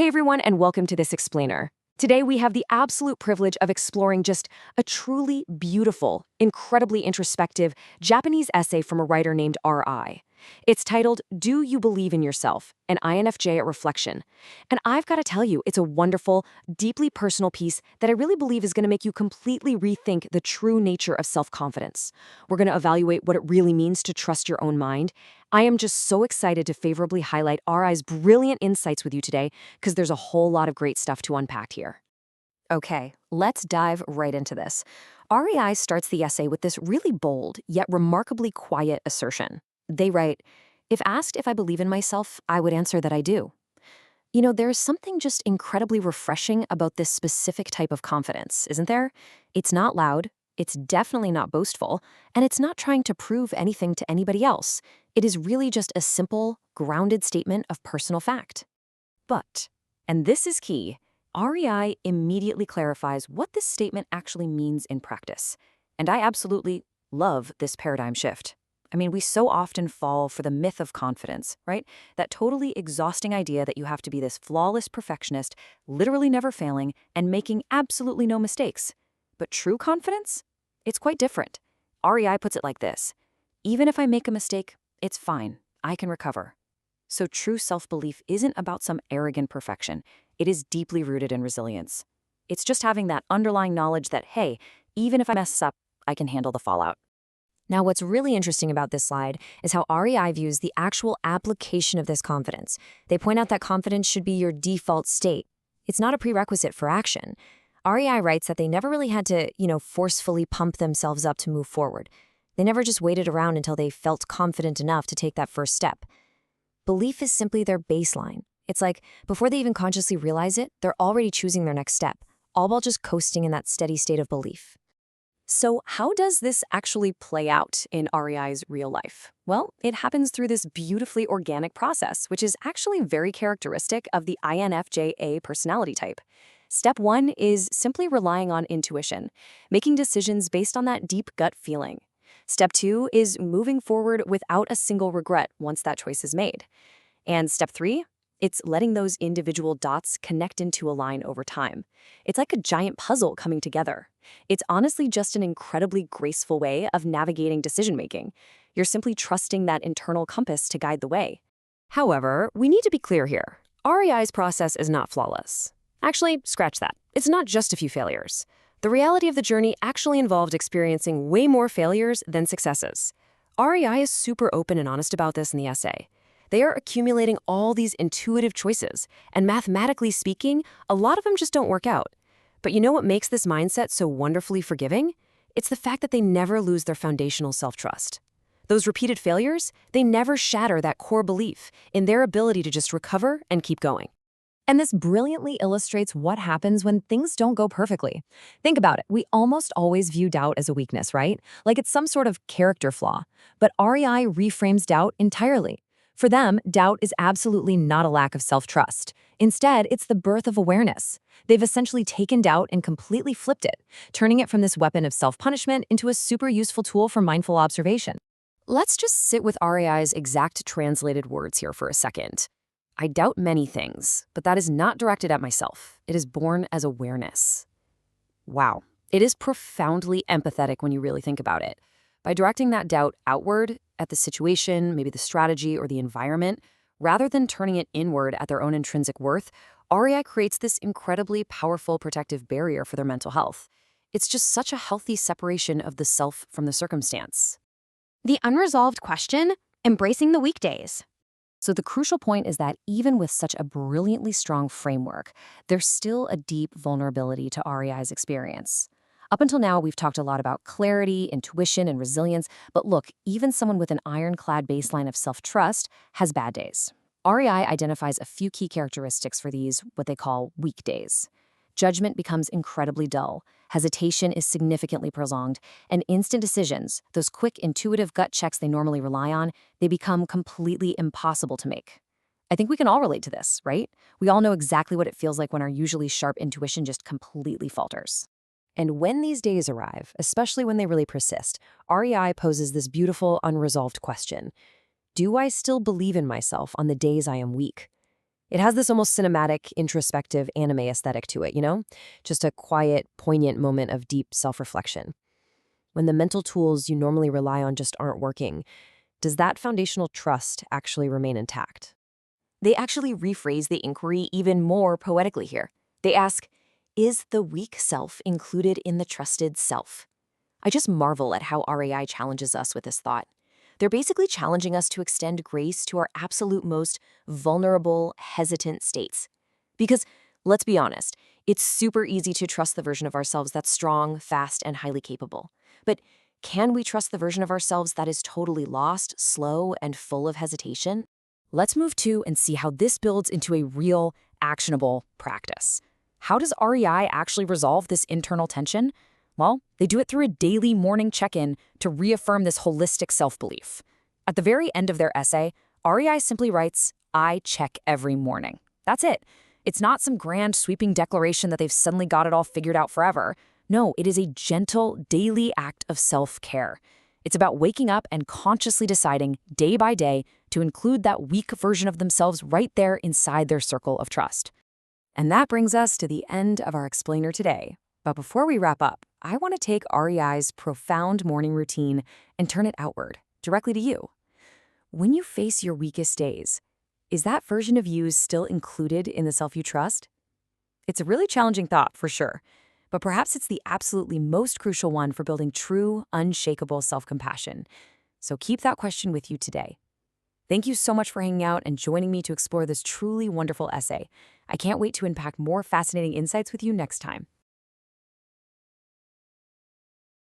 Hey everyone, and welcome to this explainer. Today we have the absolute privilege of exploring just a truly beautiful, incredibly introspective Japanese essay from a writer named R.I. It's titled, Do You Believe in Yourself? An INFJ Reflection. And I've got to tell you, it's a wonderful, deeply personal piece that I really believe is going to make you completely rethink the true nature of self-confidence. We're going to evaluate what it really means to trust your own mind. I am just so excited to favorably highlight R.I.'s brilliant insights with you today because there's a whole lot of great stuff to unpack here. Okay, let's dive right into this. REI starts the essay with this really bold, yet remarkably quiet assertion. They write, if asked if I believe in myself, I would answer that I do. You know, there's something just incredibly refreshing about this specific type of confidence, isn't there? It's not loud, it's definitely not boastful, and it's not trying to prove anything to anybody else. It is really just a simple, grounded statement of personal fact. But, and this is key, REI immediately clarifies what this statement actually means in practice. And I absolutely love this paradigm shift. I mean, we so often fall for the myth of confidence, right? That totally exhausting idea that you have to be this flawless perfectionist, literally never failing, and making absolutely no mistakes. But true confidence? It's quite different. REI puts it like this. Even if I make a mistake, it's fine. I can recover. So true self-belief isn't about some arrogant perfection. It is deeply rooted in resilience. It's just having that underlying knowledge that, hey, even if I mess up, I can handle the fallout. Now, what's really interesting about this slide is how REI views the actual application of this confidence. They point out that confidence should be your default state. It's not a prerequisite for action. REI writes that they never really had to, forcefully pump themselves up to move forward. They never just waited around until they felt confident enough to take that first step. Belief is simply their baseline. It's like, before they even consciously realize it, they're already choosing their next step, all while just coasting in that steady state of belief. So how does this actually play out in REI's real life? Well, it happens through this beautifully organic process, which is actually very characteristic of the INFJ-A personality type. Step 1 is simply relying on intuition, making decisions based on that deep gut feeling. Step 2 is moving forward without a single regret once that choice is made. And step 3? It's letting those individual dots connect into a line over time. It's like a giant puzzle coming together. It's honestly just an incredibly graceful way of navigating decision-making. You're simply trusting that internal compass to guide the way. However, we need to be clear here. REI's process is not flawless. Actually, scratch that. It's not just a few failures. The reality of the journey actually involved experiencing way more failures than successes. REI is super open and honest about this in the essay. They are accumulating all these intuitive choices, and mathematically speaking, a lot of them just don't work out. But you know what makes this mindset so wonderfully forgiving? It's the fact that they never lose their foundational self-trust. Those repeated failures, they never shatter that core belief in their ability to just recover and keep going. And this brilliantly illustrates what happens when things don't go perfectly. Think about it. We almost always view doubt as a weakness, right? Like it's some sort of character flaw. But REI reframes doubt entirely. For them, doubt is absolutely not a lack of self-trust. Instead, it's the birth of awareness. They've essentially taken doubt and completely flipped it, turning it from this weapon of self-punishment into a super useful tool for mindful observation. Let's just sit with REI's exact translated words here for a second. I doubt many things, but that is not directed at myself. It is born as awareness. Wow. It is profoundly empathetic when you really think about it. By directing that doubt outward, at the situation, maybe the strategy or the environment, rather than turning it inward at their own intrinsic worth, REI creates this incredibly powerful protective barrier for their mental health. It's just such a healthy separation of the self from the circumstance. The unresolved question, embracing the weekdays. So the crucial point is that even with such a brilliantly strong framework, there's still a deep vulnerability to REI's experience. Up until now, we've talked a lot about clarity, intuition, and resilience, but look, even someone with an ironclad baseline of self-trust has bad days. REI identifies a few key characteristics for these, what they call weekdays. Judgment becomes incredibly dull, hesitation is significantly prolonged, and instant decisions, those quick, intuitive gut checks they normally rely on, they become completely impossible to make. I think we can all relate to this, right? We all know exactly what it feels like when our usually sharp intuition just completely falters. And when these days arrive, especially when they really persist, REI poses this beautiful, unresolved question. Do I still believe in myself on the days I am weak? It has this almost cinematic, introspective anime aesthetic to it, Just a quiet, poignant moment of deep self-reflection. When the mental tools you normally rely on just aren't working, does that foundational trust actually remain intact? They actually rephrase the inquiry even more poetically here. They ask, is the weak self included in the trusted self? I just marvel at how REI challenges us with this thought. They're basically challenging us to extend grace to our absolute most vulnerable, hesitant states. Because, let's be honest, it's super easy to trust the version of ourselves that's strong, fast, and highly capable. But can we trust the version of ourselves that is totally lost, slow, and full of hesitation? Let's move to and see how this builds into a real, actionable practice. How does REI actually resolve this internal tension? Well, they do it through a daily morning check-in to reaffirm this holistic self-belief. At the very end of their essay, REI simply writes, "I check every morning." That's it. It's not some grand sweeping declaration that they've suddenly got it all figured out forever. No, it is a gentle, daily act of self-care. It's about waking up and consciously deciding, day by day, to include that weak version of themselves right there inside their circle of trust. And that brings us to the end of our explainer today. But before we wrap up, I want to take REI's profound morning routine and turn it outward, directly to you. When you face your weakest days, is that version of you still included in the self you trust? It's a really challenging thought, for sure, but perhaps it's the absolutely most crucial one for building true, unshakable self-compassion. So keep that question with you today. Thank you so much for hanging out and joining me to explore this truly wonderful essay. I can't wait to unpack more fascinating insights with you next time.